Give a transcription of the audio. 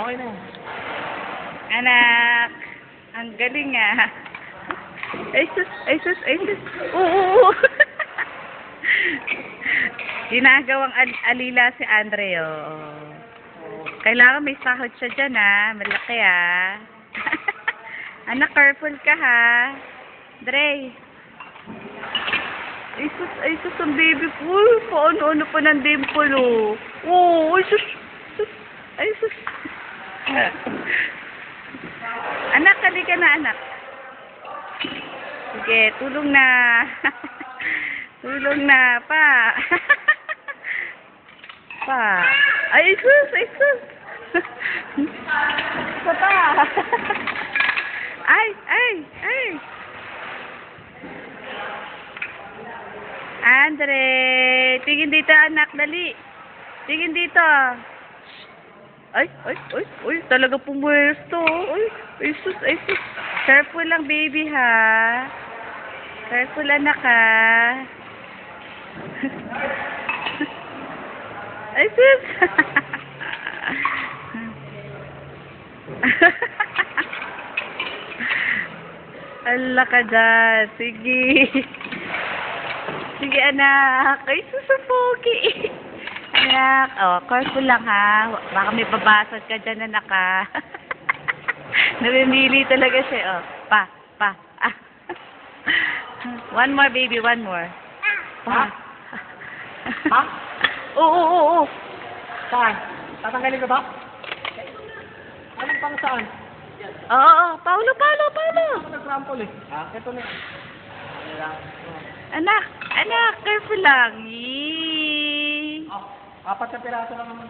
Okay na yan. Anak, ang galing ah. Ay sus, ay sus, ay sus. Oo. Ginagawang alila si Andre, oh. Kailangan may sahod siya dyan, ah. Malaki, ah. Anak, careful ka, ha. Dre. Ay sus, ang baby ko. Uy, paano-ano pa ng dimple, oh. Oh, ay sus. Ay sus. Anak, halika na, anak. Sige, tulong na. Tulong na, pa. Pa. Ay sus, ay sus. Isa pa. Ay. Andre, tingin dito, anak, dali. Tingin dito. Ay, talaga pumuwesto. Ay sus. Careful lang, baby, ha. Careful, anak, ha. Ay sus. Ala ka dyan. Sige. Sige, anak. Ay, susupogi. Anak. Oh, careful lang, ha. Baka may babasag ka dyan, anak, ha. Namimili talaga siya, oh. Pa. Ah. One more, baby. One more. Pa. Ha? Oo. Saan? Tatanggalin ko ba? Anong pang saan? Oo. Paulo. Ako nag-trample eh. Ito na. Ano lang? Anak, careful lang. Yee. Apat na piraso lang naman.